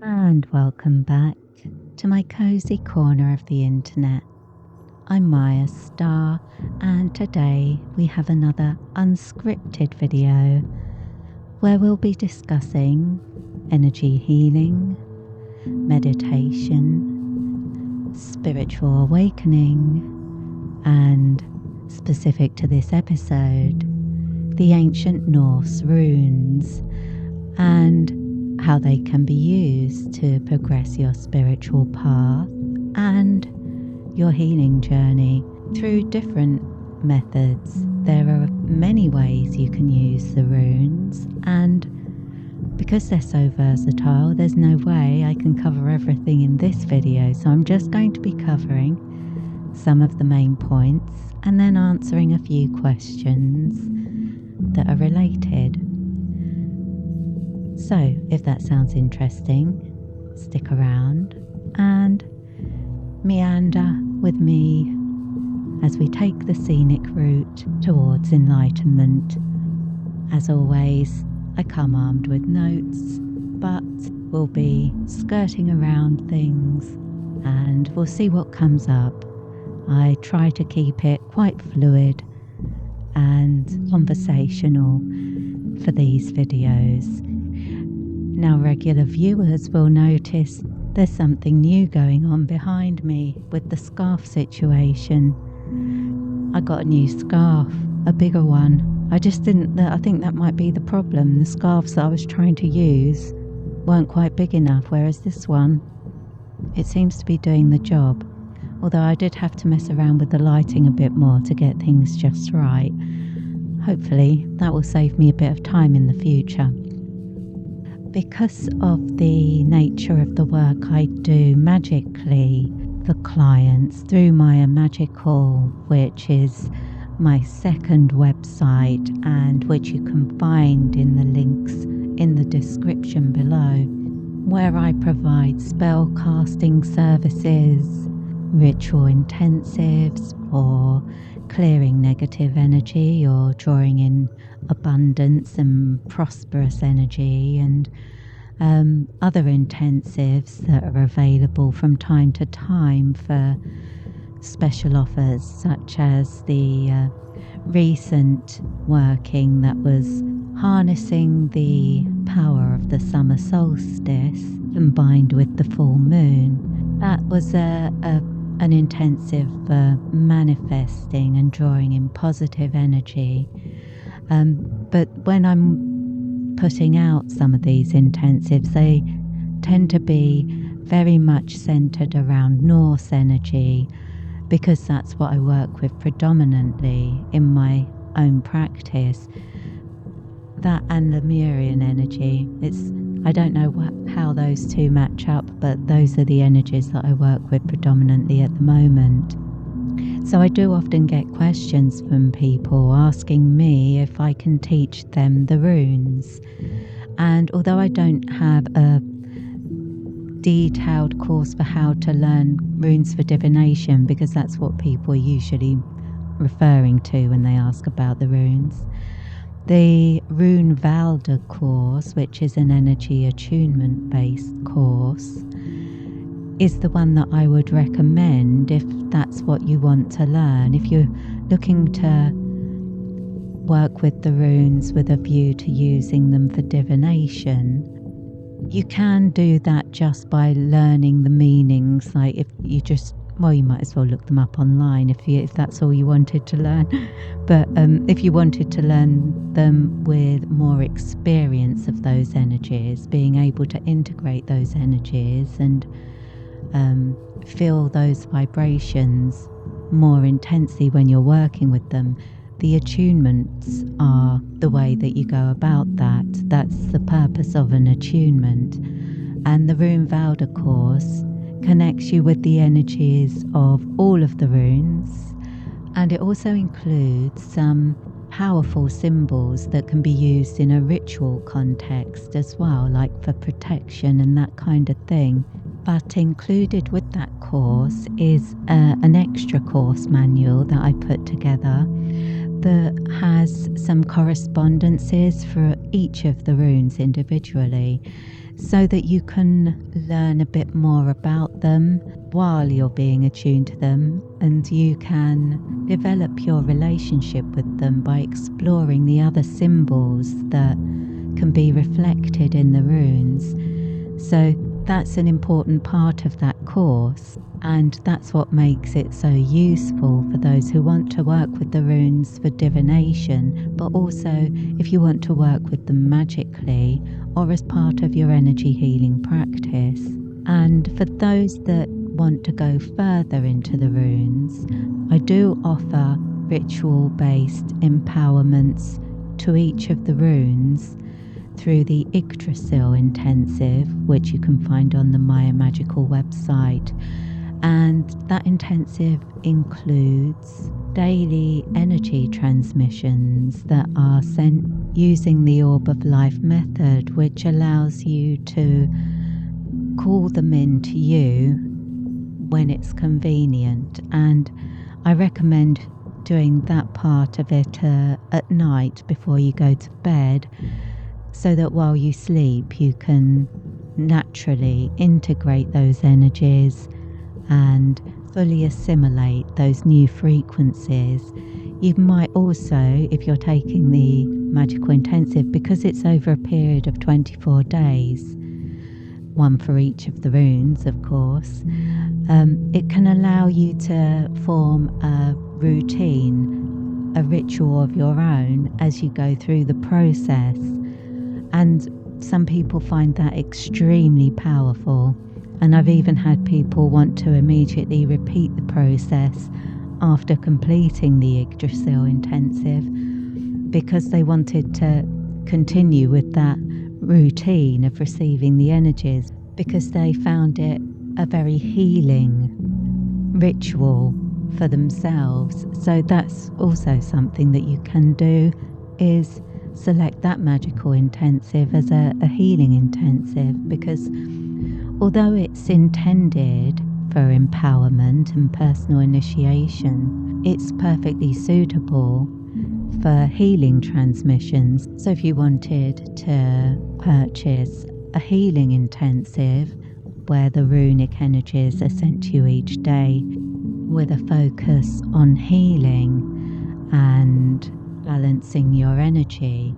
And welcome back to my cozy corner of the internet. I'm Mayastar, and today we have another unscripted video where we'll be discussing energy healing, meditation, spiritual awakening, and specific to this episode, the ancient Norse runes and how they can be used to progress your spiritual path and your healing journey through different methods. There are many ways you can use the runes, and because they're so versatile, there's no way I can cover everything in this video, so I'm just going to be covering some of the main points and then answering a few questions that are related. So, if that sounds interesting, stick around and meander with me as we take the scenic route towards enlightenment. As always, I come armed with notes, but we'll be skirting around things and we'll see what comes up. I try to keep it quite fluid and conversational for these videos. Now, regular viewers will notice there's something new going on behind me with the scarf situation. I got a new scarf, a bigger one. I think that might be the problem. The scarves that I was trying to use weren't quite big enough, whereas this one, it seems to be doing the job. Although I did have to mess around with the lighting a bit more to get things just right. Hopefully that will save me a bit of time in the future. Because of the nature of the work I do magically for clients through Maya Magical, which is my second website and which you can find in the links in the description below, where I provide spell casting services, ritual intensives for clearing negative energy or drawing in abundance and prosperous energy, and other intensives that are available from time to time for special offers, such as the recent working that was harnessing the power of the summer solstice combined with the full moon. That was an intensive for manifesting and drawing in positive energy. But when I'm putting out some of these intensives, they tend to be very much centered around Norse energy, because that's what I work with predominantly in my own practice. That and Lemurian energy. I don't know how those two match up, but those are the energies that I work with predominantly at the moment. So I do often get questions from people asking me if I can teach them the runes. And although I don't have a detailed course for how to learn runes for divination, because that's what people are usually referring to when they ask about the runes, the Rune Valda course, which is an energy attunement based course, is the one that I would recommend if that's what you want to learn. If you're looking to work with the runes with a view to using them for divination, you can do that just by learning the meanings. Like if you you might as well look them up online if that's all you wanted to learn. But if you wanted to learn them with more experience of those energies, being able to integrate those energies and feel those vibrations more intensely when you're working with them, the attunements are the way that you go about that. That's the purpose of an attunement. And the Rune Valda course connects you with the energies of all of the runes, and it also includes some powerful symbols that can be used in a ritual context as well, like for protection and that kind of thing. But included with that course is an extra course manual that I put together that has some correspondences for each of the runes individually. so that you can learn a bit more about them while you're being attuned to them, and you can develop your relationship with them by exploring the other symbols that can be reflected in the runes. So that's an important part of that course, and that's what makes it so useful for those who want to work with the runes for divination, but also if you want to work with them magically or as part of your energy healing practice. And for those that want to go further into the runes, I do offer ritual-based empowerments to each of the runes through the Yggdrasil intensive, which you can find on the Maya Magical website. And that intensive includes daily energy transmissions that are sent using the Orb of Life method, which allows you to call them into you when it's convenient. And I recommend doing that part of it at night before you go to bed, so that while you sleep you can naturally integrate those energies and fully assimilate those new frequencies. You might also, if you're taking the magical intensive, because it's over a period of 24 days, one for each of the runes of course, it can allow you to form a routine, a ritual of your own as you go through the process. And some people find that extremely powerful. And I've even had people want to immediately repeat the process after completing the Yggdrasil intensive, because they wanted to continue with that routine of receiving the energies, because they found it a very healing ritual for themselves. So that's also something that you can do, is select that magical intensive as a healing intensive, because although it's intended for empowerment and personal initiation, it's perfectly suitable for healing transmissions. So if you wanted to purchase a healing intensive where the runic energies are sent to you each day with a focus on healing and balancing your energy,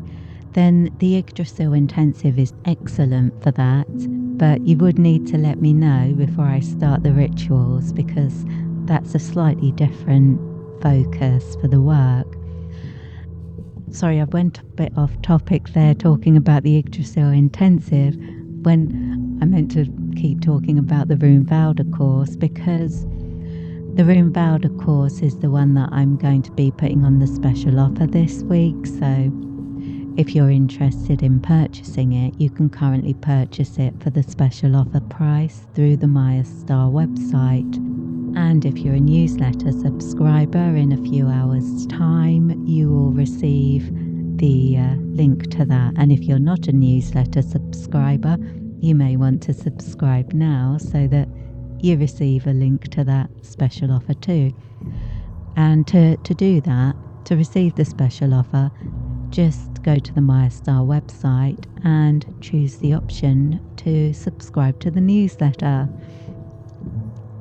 then the Yggdrasil intensive is excellent for that. But you would need to let me know before I start the rituals, because that's a slightly different focus for the work. Sorry, I went a bit off topic there talking about the Yggdrasil intensive when I meant to keep talking about the Rune Valda course, because the Rune Valda course is the one that I'm going to be putting on the special offer this week. So if you're interested in purchasing it, you can currently purchase it for the special offer price through the Mayastar website. And if you're a newsletter subscriber, in a few hours' time, you will receive the link to that. And if you're not a newsletter subscriber, you may want to subscribe now so that you receive a link to that special offer too. And to do that, to receive the special offer, just go to the Mayastar website and choose the option to subscribe to the newsletter.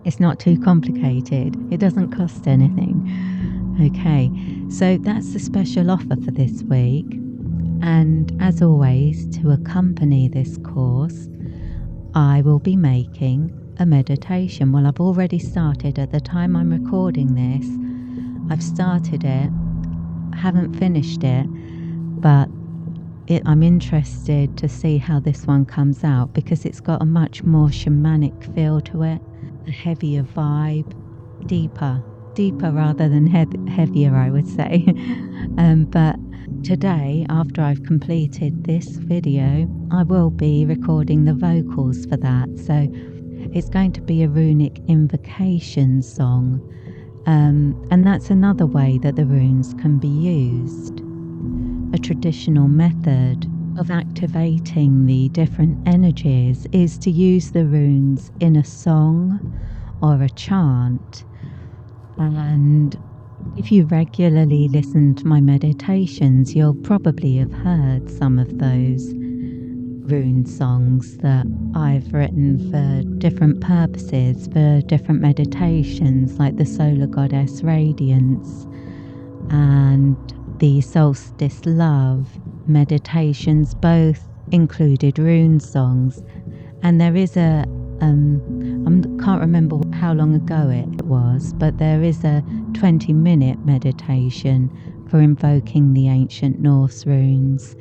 It's not too complicated. It doesn't cost anything. Okay, so that's the special offer for this week. And as always, to accompany this course, I will be making a meditation. Well, I've already started. At the time I'm recording this, I've started it, haven't finished it, but I'm interested to see how this one comes out, because it's got a much more shamanic feel to it, a heavier vibe, deeper rather than heavier, I would say. But today, after I've completed this video, I will be recording the vocals for that. So it's going to be a runic invocation song, and that's another way that the runes can be used. A traditional method of activating the different energies is to use the runes in a song or a chant. And if you regularly listen to my meditations, you'll probably have heard some of those rune songs that I've written for different purposes, for different meditations, like the Solar Goddess Radiance and the Solstice Love meditations, both included rune songs. And there is I can't remember how long ago it was, but there is a 20-minute meditation for invoking the ancient Norse runes,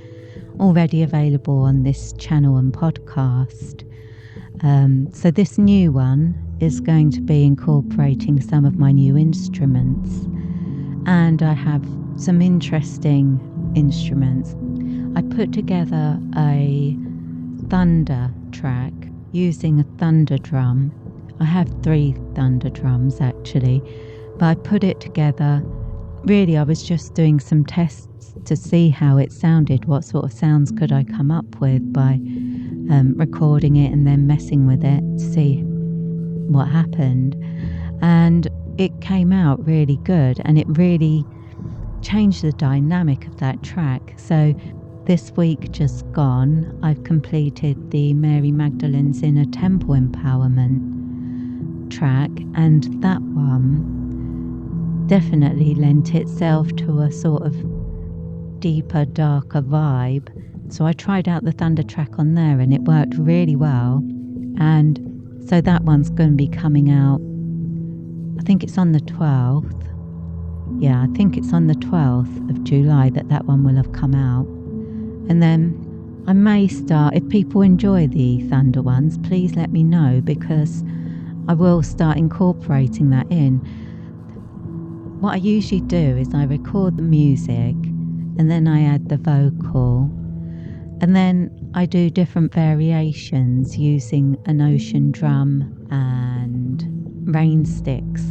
already available on this channel and podcast. So this new one is going to be incorporating some of my new instruments, and I have some interesting instruments. I put together a thunder track using a thunder drum. I have 3 thunder drums actually, but I put it together. Really, I was just doing some tests to see how it sounded, what sort of sounds could I come up with by recording it and then messing with it to see what happened. And it came out really good, and it really changed the dynamic of that track. So this week just gone, I've completed the Mary Magdalene's Inner Temple Empowerment track, and that one definitely lent itself to a sort of deeper, darker vibe. So I tried out the thunder track on there and it worked really well. And so that one's going to be coming out, I think it's on the 12th. Yeah, I think it's on the 12th of July that one will have come out. And then I may start, if people enjoy the thunder ones, please let me know, because I will start incorporating that in. What I usually do is I record the music and then I add the vocal, and then I do different variations using an ocean drum and rain sticks.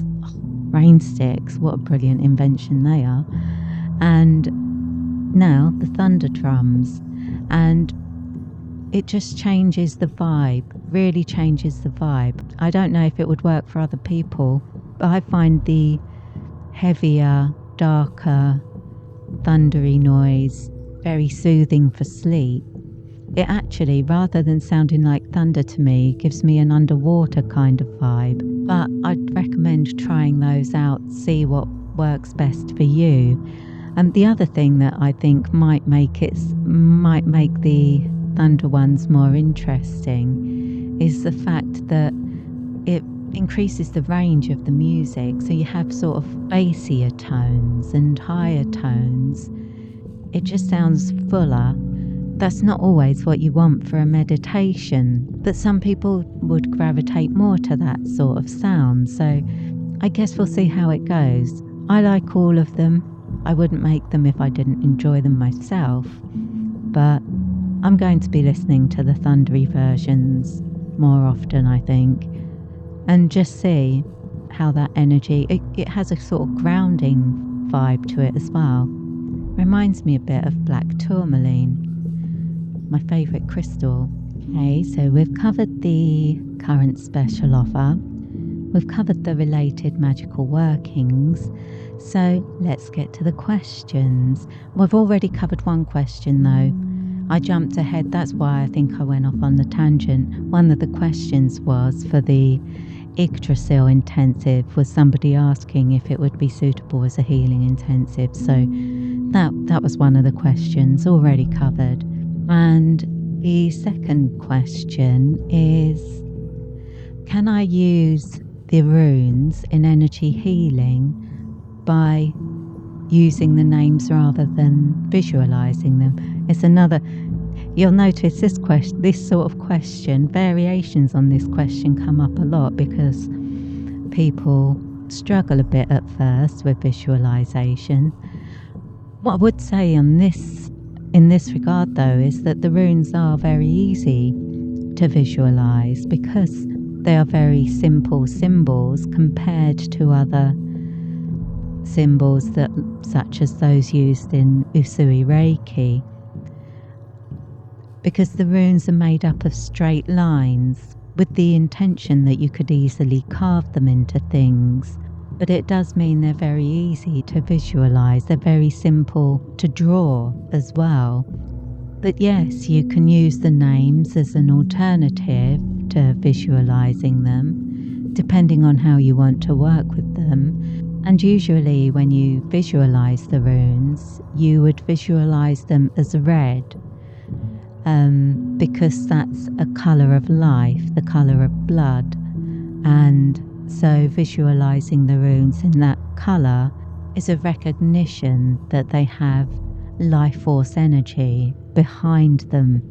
Rain sticks, what a brilliant invention they are. And now the thunder drums, and it just changes the vibe, really changes the vibe. I don't know if it would work for other people, but I find the heavier, darker, thundery noise very soothing for sleep. It actually, rather than sounding like thunder to me, gives me an underwater kind of vibe. But I'd recommend trying those out, see what works best for you. And the other thing that I think might make the thunder ones more interesting is the fact that it increases the range of the music. So you have sort of bassier tones and higher tones. It just sounds fuller. That's not always what you want for a meditation, but some people would gravitate more to that sort of sound. So I guess we'll see how it goes. I like all of them. I wouldn't make them if I didn't enjoy them myself, but I'm going to be listening to the thundery versions more often, I think, and just see how that energy, it has a sort of grounding vibe to it as well. Reminds me a bit of black tourmaline, my favourite crystal. Okay, so we've covered the current special offer. We've covered the related magical workings. So let's get to the questions. We've already covered one question though. I jumped ahead, that's why I think I went off on the tangent. One of the questions was for the Yggdrasil intensive, was somebody asking if it would be suitable as a healing intensive. So that was one of the questions already covered. And the second question is, can I use the runes in energy healing by using the names rather than visualizing them? It's another, you'll notice this sort of question, variations on this question come up a lot because people struggle a bit at first with visualization. What I would say in this regard though is that the runes are very easy to visualize because they are very simple symbols compared to other symbols such as those used in Usui Reiki, because the runes are made up of straight lines with the intention that you could easily carve them into things. But it does mean they're very easy to visualize. They're very simple to draw as well. But yes, you can use the names as an alternative to visualizing them, depending on how you want to work with them. And usually when you visualize the runes, you would visualize them as red, because that's a colour of life, the colour of blood. And so visualizing the runes in that colour is a recognition that they have life force energy behind them.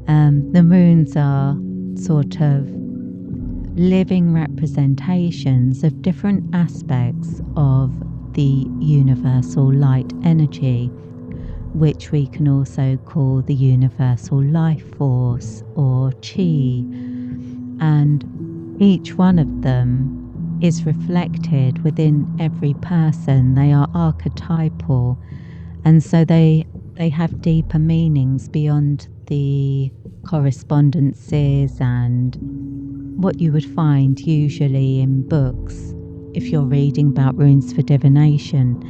The runes are sort of living representations of different aspects of the universal light energy, which we can also call the universal life force or chi. And each one of them is reflected within every person. They are archetypal, and so they have deeper meanings beyond the correspondences and what you would find usually in books if you're reading about runes for divination.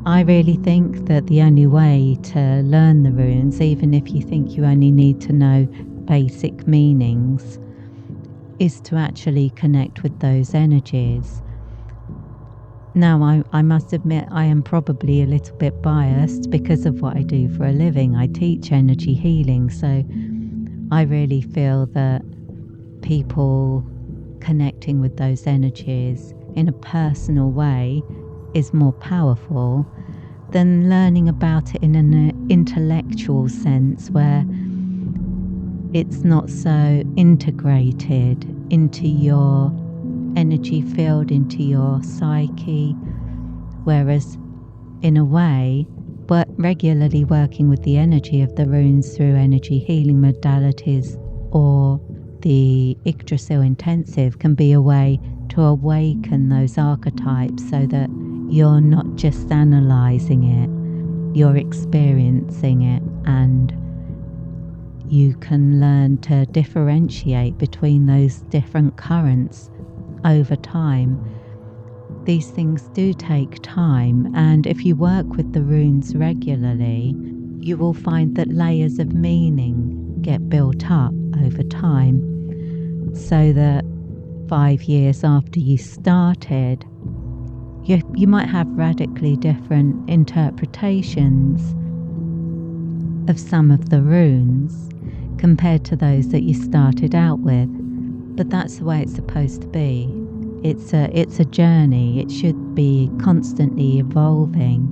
I really think that the only way to learn the runes, even if you think you only need to know basic meanings, is to actually connect with those energies. Now, I must admit I am probably a little bit biased because of what I do for a living. I teach energy healing, so I really feel that people connecting with those energies in a personal way is more powerful than learning about it in an intellectual sense where it's not so integrated into your energy field, into your psyche. Whereas in a way, but regularly working with the energy of the runes through energy healing modalities or the Yggdrasil intensive can be a way to awaken those archetypes so that you're not just analysing it, you're experiencing it, and you can learn to differentiate between those different currents over time. These things do take time, and if you work with the runes regularly, you will find that layers of meaning get built up over time, so that 5 years after you started, you might have radically different interpretations of some of the runes compared to those that you started out with. But that's the way it's supposed to be. It's a journey. It should be constantly evolving.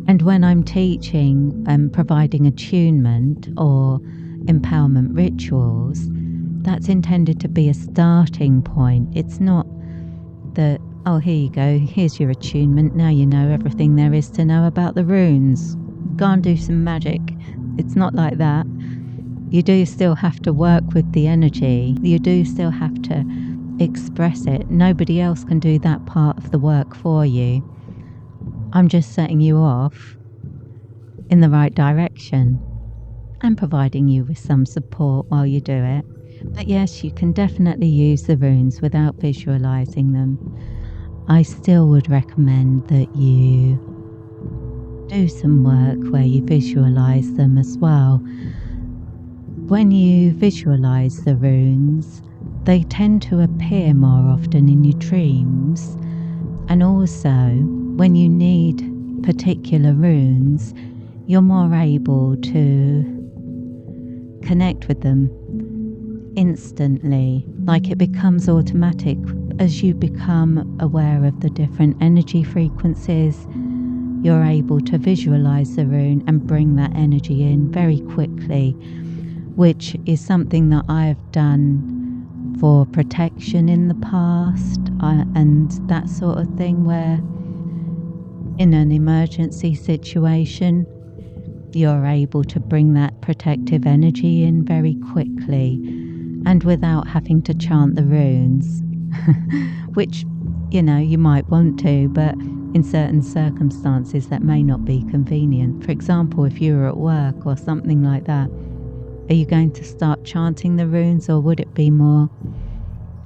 And when I'm teaching and providing attunement or empowerment rituals, that's intended to be a starting point. It's not that, oh, here you go, here's your attunement, now you know everything there is to know about the runes, go and do some magic. It's not like that. You do still have to work with the energy. You do still have to express it. Nobody else can do that part of the work for you. I'm just setting you off in the right direction and providing you with some support while you do it. But yes, you can definitely use the runes without visualizing them. I still would recommend that you do some work where you visualize them as well. When you visualize the runes, they tend to appear more often in your dreams, and also when you need particular runes, you're more able to connect with them instantly, like it becomes automatic. As you become aware of the different energy frequencies, you're able to visualize the rune and bring that energy in very quickly, which is something that I've done for protection in the past and that sort of thing, where in an emergency situation you're able to bring that protective energy in very quickly and without having to chant the runes which, you know, you might want to, but in certain circumstances that may not be convenient. For example, if you were at work or something like that, are you going to start chanting the runes, or would it be more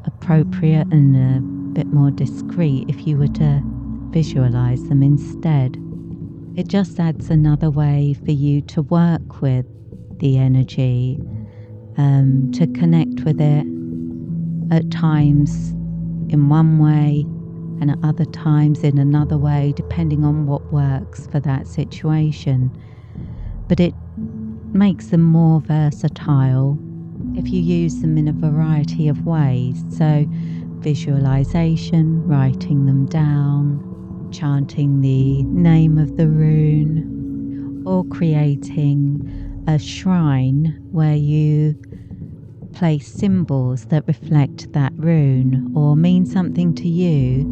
appropriate and a bit more discreet if you were to visualize them instead? It just adds another way for you to work with the energy, to connect with it at times in one way and at other times in another way, depending on what works for that situation. But it makes them more versatile if you use them in a variety of ways. So visualization, writing them down, chanting the name of the rune, or creating a shrine where you place symbols that reflect that rune or mean something to you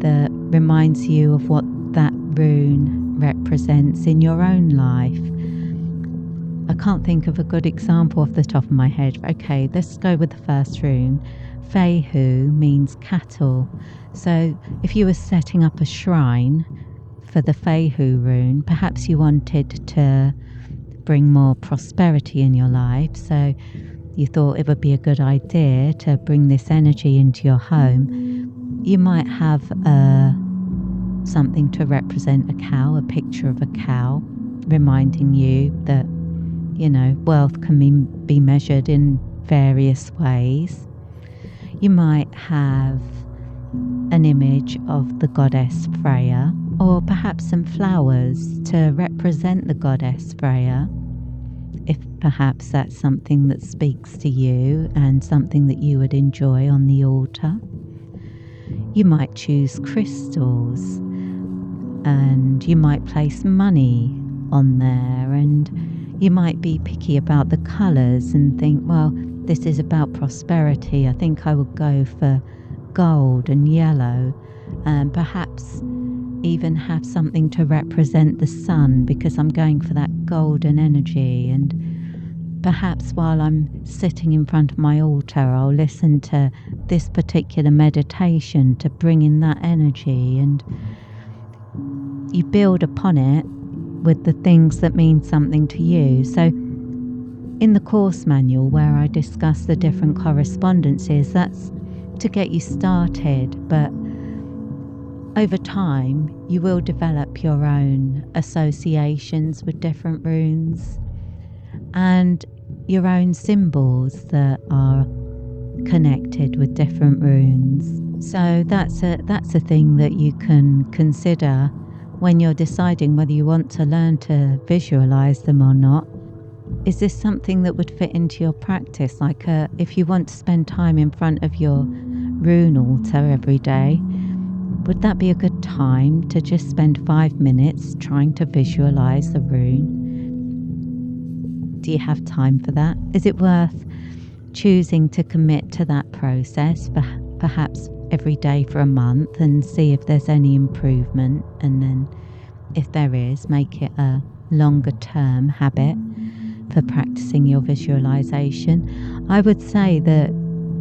that reminds you of what that rune represents in your own life. I can't think of a good example off the top of my head. Okay, let's go with the first rune. Fehu means cattle. So if you were setting up a shrine for the Fehu rune, perhaps you wanted to bring more prosperity in your life. So you thought it would be a good idea to bring this energy into your home. You might have something to represent a cow, a picture of a cow, reminding you that wealth can be measured in various ways. You might have an image of the goddess Freya, or perhaps some flowers to represent the goddess Freya, if perhaps that's something that speaks to you and something that you would enjoy on the altar. You might choose crystals, and you might place money on there, and you might be picky about the colours and think, well, this is about prosperity. I think I would go for gold and yellow, and perhaps even have something to represent the sun because I'm going for that golden energy. And perhaps while I'm sitting in front of my altar, I'll listen to this particular meditation to bring in that energy, and you build upon it with the things that mean something to you. So in the course manual where I discuss the different correspondences, that's to get you started, but over time you will develop your own associations with different runes and your own symbols that are connected with different runes. So that's a thing that you can consider when you're deciding whether you want to learn to visualize them or not. Is this something that would fit into your practice? Like if you want to spend time in front of your rune altar every day, would that be a good time to just spend 5 minutes trying to visualize the rune? Do you have time for that? Is it worth choosing to commit to that process, perhaps every day for a month, and see if there's any improvement, and then if there is, make it a longer term habit for practicing your visualization? I would say that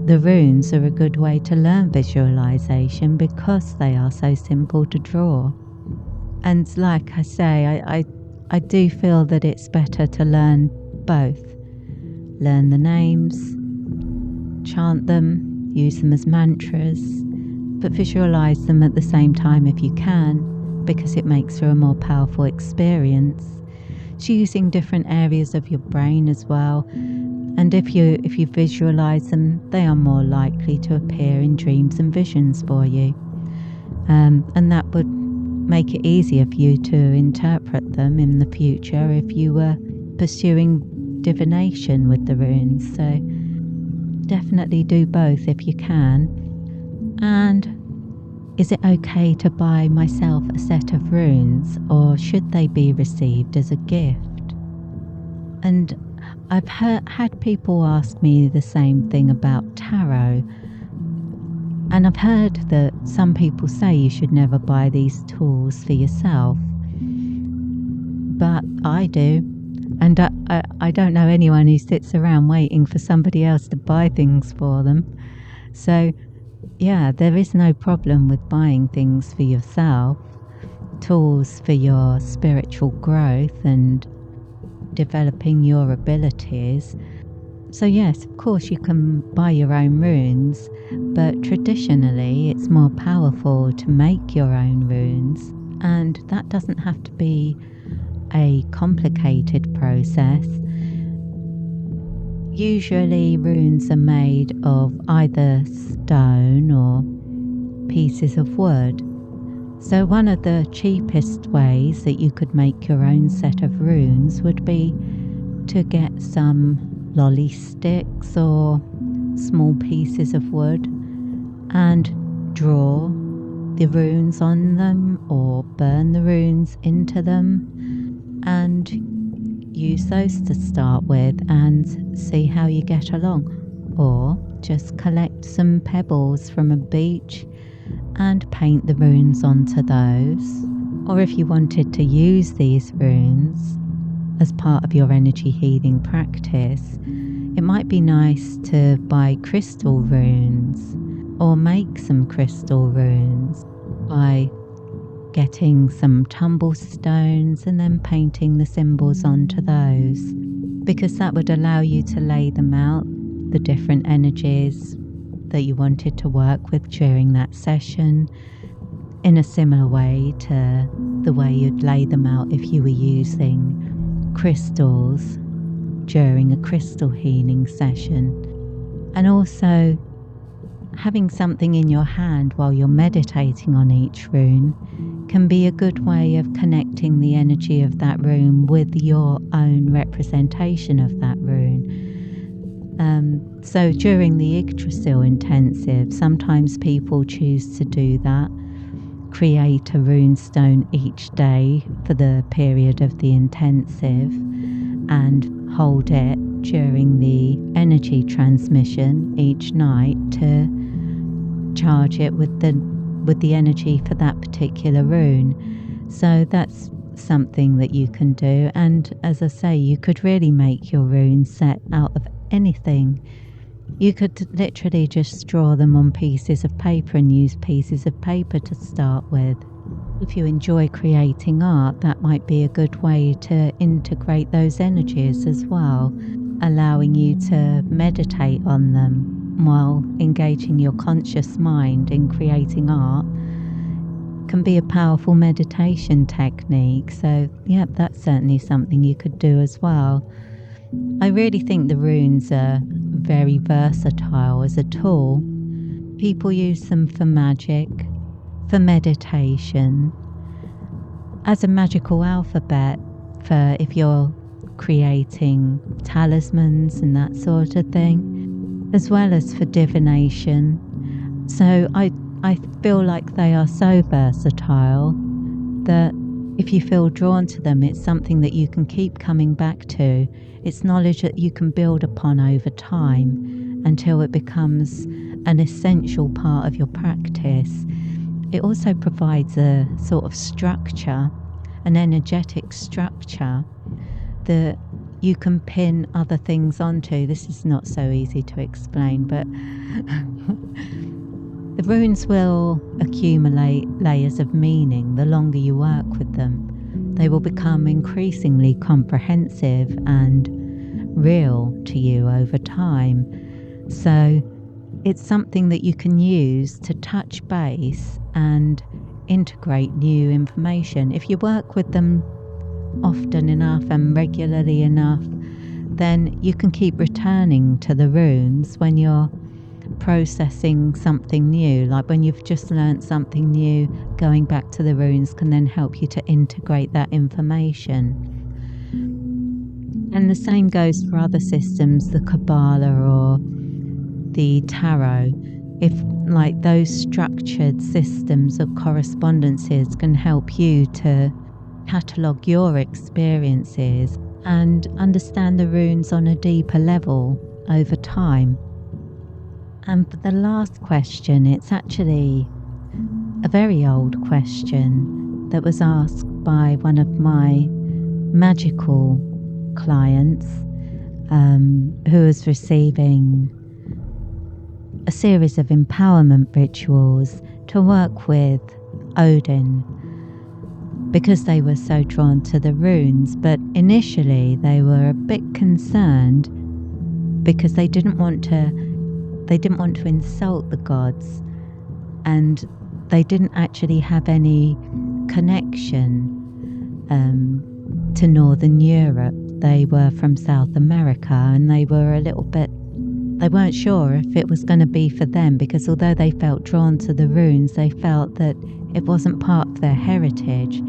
the runes are a good way to learn visualization because they are so simple to draw. And like I say, I do feel that it's better to learn both. Learn the names, chant them, use them as mantras, but visualize them at the same time if you can, because it makes for a more powerful experience. It's using different areas of your brain as well, and if you visualize them, they are more likely to appear in dreams and visions for you, and that would make it easier for you to interpret them in the future if you were pursuing divination with the runes. So definitely do both if you can. And is it okay to buy myself a set of runes, or should they be received as a gift? And I've had people ask me the same thing about tarot, and I've heard that some people say you should never buy these tools for yourself, but I do. And I don't know anyone who sits around waiting for somebody else to buy things for them. So yeah, there is no problem with buying things for yourself, tools for your spiritual growth and developing your abilities. So yes, of course you can buy your own runes, but traditionally it's more powerful to make your own runes And that doesn't have to be a complicated process. Usually runes are made of either stone or pieces of wood. So one of the cheapest ways that you could make your own set of runes would be to get some lolly sticks or small pieces of wood and draw the runes on them or burn the runes into them and use those to start with and see how you get along. Or just collect some pebbles from a beach and paint the runes onto those. Or if you wanted to use these runes as part of your energy healing practice, it might be nice to buy crystal runes or make some crystal runes by getting some tumble stones and then painting the symbols onto those, because that would allow you to lay them out, the different energies that you wanted to work with during that session, in a similar way to the way you'd lay them out if you were using crystals during a crystal healing session. And also having something in your hand while you're meditating on each rune can be a good way of connecting the energy of that rune with your own representation of that rune. So during the Yggdrasil intensive, sometimes people choose to do that, create a rune stone each day for the period of the intensive and hold it during the energy transmission each night to charge it with the energy for that particular rune. So that's something that you can do. And as I say, you could really make your rune set out of anything. You could literally just draw them on pieces of paper and use pieces of paper to start with. If you enjoy creating art, that might be a good way to integrate those energies as well, allowing you to meditate on them while engaging your conscious mind in creating art can be a powerful meditation technique. So yeah, that's certainly something you could do as well. I really think the runes are very versatile as a tool. People use them for magic, for meditation, as a magical alphabet for if you're creating talismans and that sort of thing, as well as for divination. So I feel like they are so versatile that if you feel drawn to them, it's something that you can keep coming back to. It's knowledge that you can build upon over time until it becomes an essential part of your practice. It also provides a sort of structure, an energetic structure that you can pin other things onto. This is not so easy to explain, but the runes will accumulate layers of meaning the longer you work with them. They will become increasingly comprehensive and real to you over time. So it's something that you can use to touch base and integrate new information. If you work with them often enough and regularly enough, then you can keep returning to the runes when you're processing something new. Like when you've just learnt something new, going back to the runes can then help you to integrate that information. And the same goes for other systems, the Kabbalah or the Tarot. If like those structured systems of correspondences can help you to catalogue your experiences and understand the runes on a deeper level over time. And for the last question, it's actually a very old question that was asked by one of my magical clients who was receiving a series of empowerment rituals to work with Odin because they were so drawn to the runes. But initially they were a bit concerned because they didn't want to insult the gods, and they didn't actually have any connection to Northern Europe. They were from South America, and they were they weren't sure if it was going to be for them, because although they felt drawn to the runes, they felt that it wasn't part of their heritage.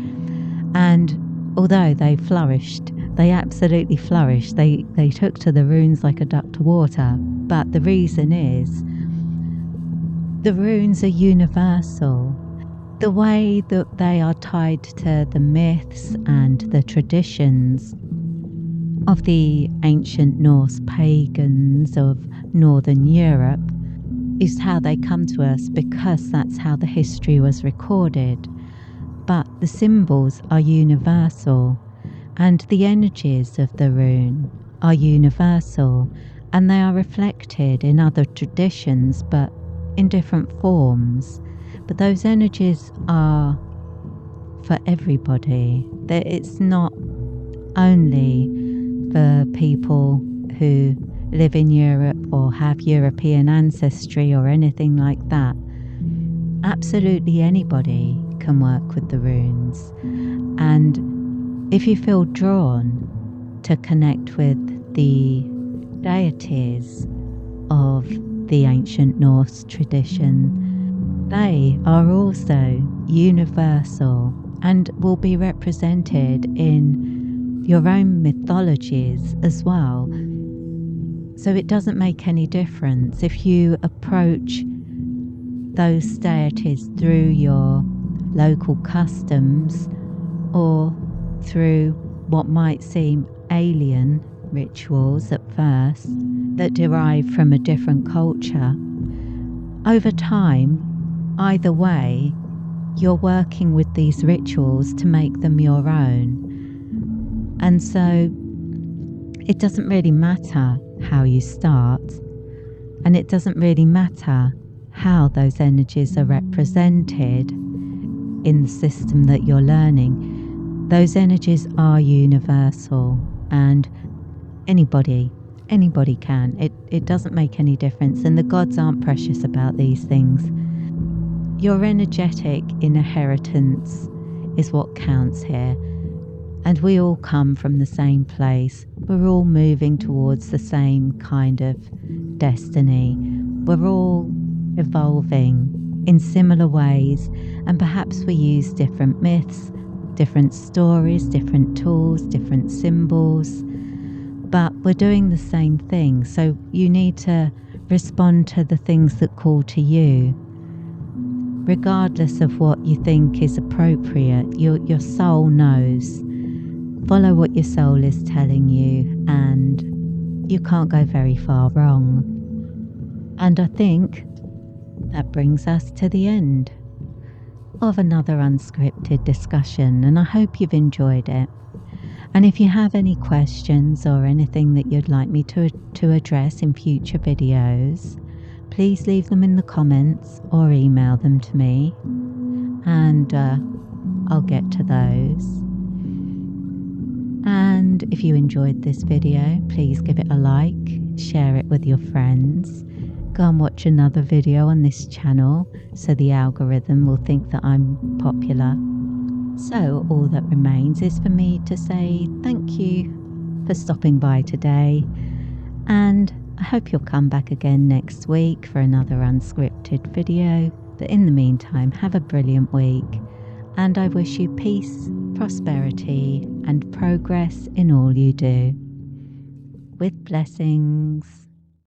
And although they flourished, they absolutely flourished. They took to the runes like a duck to water. But the reason is, the runes are universal. The way that they are tied to the myths and the traditions of the ancient Norse pagans of Northern Europe is how they come to us, because that's how the history was recorded. But the symbols are universal, and the energies of the rune are universal, and they are reflected in other traditions, but in different forms. But those energies are for everybody. It's not only for people who live in Europe or have European ancestry or anything like that. Absolutely anybody can work with the runes. And if you feel drawn to connect with the deities of the ancient Norse tradition, they are also universal and will be represented in your own mythologies as well. So it doesn't make any difference if you approach those deities through your local customs or through what might seem alien rituals at first that derive from a different culture. Over time, either way, you're working with these rituals to make them your own. And so it doesn't really matter how you start, and it doesn't really matter how those energies are represented in the system that you're learning. Those energies are universal, and anybody can. It doesn't make any difference, and the gods aren't precious about these things. Your energetic inheritance is what counts here, and we all come from the same place. We're all moving towards the same kind of destiny. We're all evolving in similar ways, and perhaps we use different myths, different stories, different tools, different symbols, but we're doing the same thing. So you need to respond to the things that call to you, regardless of what you think is appropriate. Your soul knows. Follow what your soul is telling you, and you can't go very far wrong. And I think that brings us to the end of another unscripted discussion, and I hope you've enjoyed it. And if you have any questions or anything that you'd like me to address in future videos, please leave them in the comments or email them to me, and I'll get to those. And if you enjoyed this video, please give it a like, share it with your friends, go and watch another video on this channel so the algorithm will think that I'm popular. So all that remains is for me to say thank you for stopping by today, and I hope you'll come back again next week for another unscripted video. But in the meantime, have a brilliant week, and I wish you peace, prosperity, and progress in all you do. With blessings.